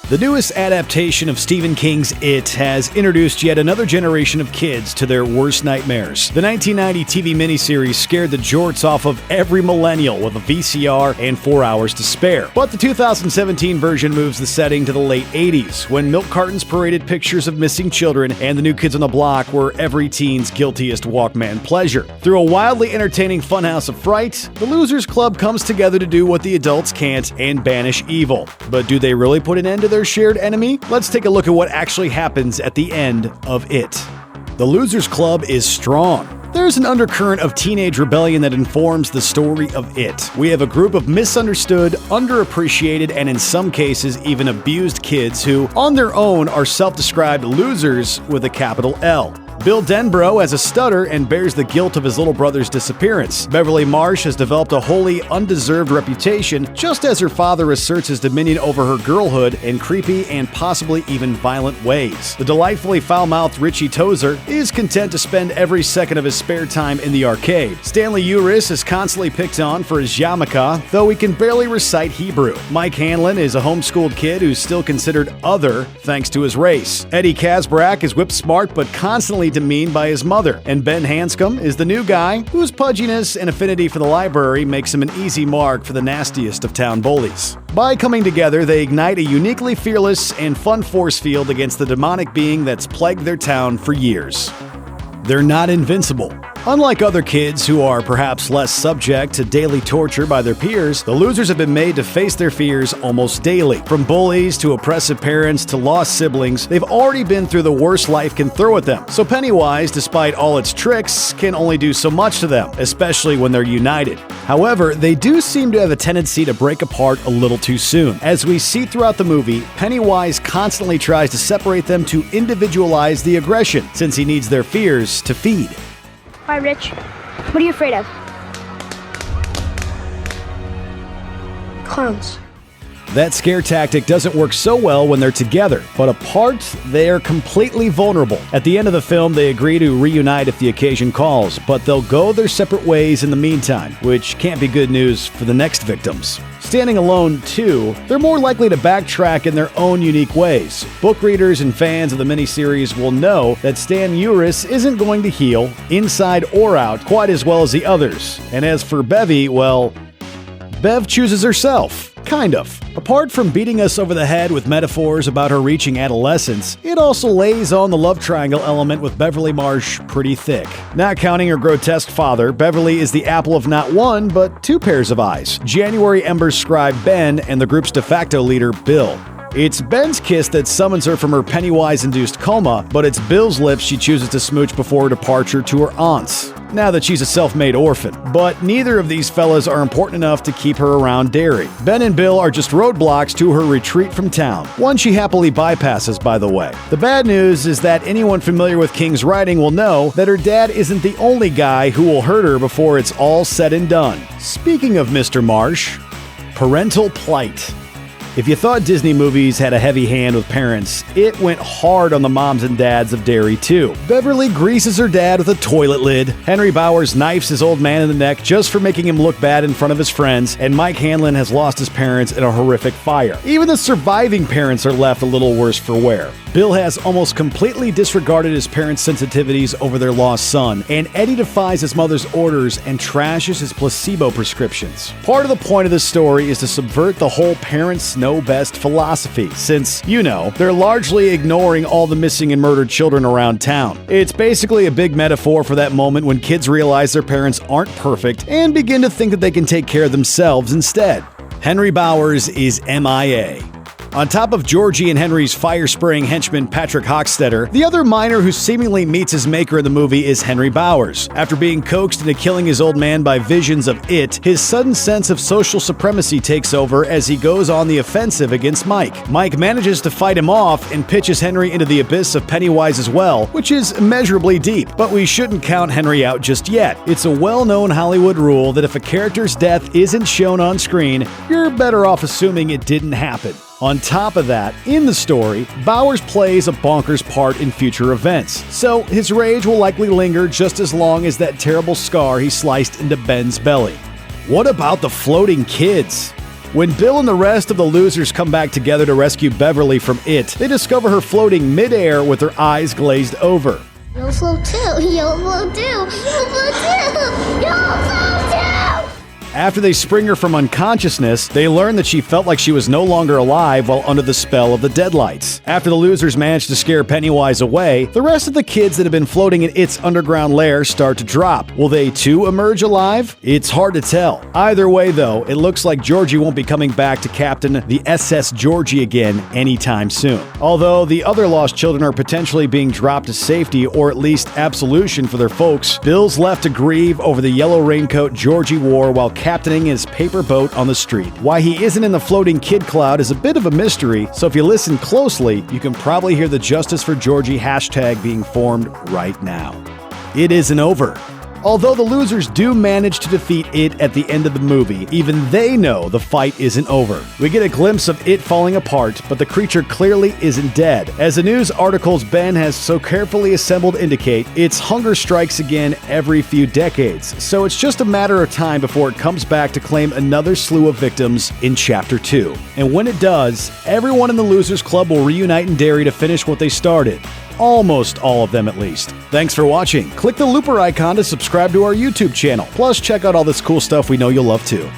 The newest adaptation of Stephen King's It has introduced yet another generation of kids to their worst nightmares. The 1990 TV miniseries scared the jorts off of every millennial with a VCR and 4 hours to spare. But the 2017 version moves the setting to the late 80s, when milk cartons paraded pictures of missing children and the New Kids on the Block were every teen's guiltiest Walkman pleasure. Through a wildly entertaining funhouse of fright, the Losers Club comes together to do what the adults can't and banish evil. But do they really put an end to their shared enemy? Let's take a look at what actually happens at the end of It. The Losers Club is strong. There's an undercurrent of teenage rebellion that informs the story of It. We have a group of misunderstood, underappreciated, and in some cases even abused kids who, on their own, are self-described losers with a capital L. Bill Denbrough has a stutter and bears the guilt of his little brother's disappearance. Beverly Marsh has developed a wholly undeserved reputation, just as her father asserts his dominion over her girlhood in creepy and possibly even violent ways. The delightfully foul-mouthed Richie Tozer is content to spend every second of his spare time in the arcade. Stanley Uris is constantly picked on for his yarmulke, though he can barely recite Hebrew. Mike Hanlon is a homeschooled kid who's still considered other thanks to his race. Eddie Kazbrak is whip-smart but constantly demeaned by his mother. And Ben Hanscom is the new guy whose pudginess and affinity for the library makes him an easy mark for the nastiest of town bullies. By coming together, they ignite a uniquely fearless and fun force field against the demonic being that's plagued their town for years. They're not invincible. Unlike other kids who are perhaps less subject to daily torture by their peers, the losers have been made to face their fears almost daily. From bullies to oppressive parents to lost siblings, they've already been through the worst life can throw at them. So Pennywise, despite all its tricks, can only do so much to them, especially when they're united. However, they do seem to have a tendency to break apart a little too soon. As we see throughout the movie, Pennywise constantly tries to separate them to individualize the aggression, since he needs their fears to feed. Hi, Rich. What are you afraid of? Clowns. That scare tactic doesn't work so well when they're together, but apart, they are completely vulnerable. At the end of the film, they agree to reunite if the occasion calls, but they'll go their separate ways in the meantime, which can't be good news for the next victims. Standing alone, too, they're more likely to backtrack in their own unique ways. Book readers and fans of the miniseries will know that Stan Uris isn't going to heal, inside or out, quite as well as the others. And as for Bevy, well, Bev chooses herself. Kind of. Apart from beating us over the head with metaphors about her reaching adolescence, it also lays on the love triangle element with Beverly Marsh pretty thick. Not counting her grotesque father, Beverly is the apple of not one, but two pairs of eyes. January Ember's scribe Ben and the group's de facto leader Bill. It's Ben's kiss that summons her from her Pennywise-induced coma, but it's Bill's lips she chooses to smooch before her departure to her aunt's, now that she's a self-made orphan. But neither of these fellas are important enough to keep her around Derry. Ben and Bill are just roadblocks to her retreat from town, one she happily bypasses, by the way. The bad news is that anyone familiar with King's writing will know that her dad isn't the only guy who will hurt her before it's all said and done. Speaking of Mr. Marsh, parental plight. If you thought Disney movies had a heavy hand with parents, it went hard on the moms and dads of Derry too. Beverly greases her dad with a toilet lid, Henry Bowers knifes his old man in the neck just for making him look bad in front of his friends, and Mike Hanlon has lost his parents in a horrific fire. Even the surviving parents are left a little worse for wear. Bill has almost completely disregarded his parents' sensitivities over their lost son, and Eddie defies his mother's orders and trashes his placebo prescriptions. Part of the point of this story is to subvert the whole parents know best philosophy, since, you know, they're largely ignoring all the missing and murdered children around town. It's basically a big metaphor for that moment when kids realize their parents aren't perfect and begin to think that they can take care of themselves instead. Henry Bowers is MIA. On top of Georgie and Henry's fire-spraying henchman Patrick Hockstetter, the other minor who seemingly meets his maker in the movie is Henry Bowers. After being coaxed into killing his old man by visions of It, his sudden sense of social supremacy takes over as he goes on the offensive against Mike. Mike manages to fight him off and pitches Henry into the abyss of Pennywise as well, which is immeasurably deep. But we shouldn't count Henry out just yet. It's a well-known Hollywood rule that if a character's death isn't shown on screen, you're better off assuming it didn't happen. On top of that, in the story, Bowers plays a bonkers part in future events, so his rage will likely linger just as long as that terrible scar he sliced into Ben's belly. What about the floating kids? When Bill and the rest of the losers come back together to rescue Beverly from it, they discover her floating midair with her eyes glazed over. You'll float too. You'll float too. You'll float too. You'll float too. After they spring her from unconsciousness, they learn that she felt like she was no longer alive while under the spell of the deadlights. After the losers manage to scare Pennywise away, the rest of the kids that have been floating in its underground lair start to drop. Will they too emerge alive? It's hard to tell. Either way, though, it looks like Georgie won't be coming back to captain the SS Georgie again anytime soon. Although the other lost children are potentially being dropped to safety or at least absolution for their folks, Bill's left to grieve over the yellow raincoat Georgie wore while captaining his paper boat on the street. Why he isn't in the floating kid cloud is a bit of a mystery, so if you listen closely, you can probably hear the Justice for Georgie hashtag being formed right now. It isn't over. Although the losers do manage to defeat it at the end of the movie, even they know the fight isn't over. We get a glimpse of it falling apart, but the creature clearly isn't dead. As the news articles Ben has so carefully assembled indicate, its hunger strikes again every few decades, so it's just a matter of time before it comes back to claim another slew of victims in Chapter 2. And when it does, everyone in the Losers Club will reunite in Derry to finish what they started. Almost all of them, at least. Thanks for watching. Click the looper icon to subscribe to our YouTube channel. Plus, check out all this cool stuff we know you'll love too.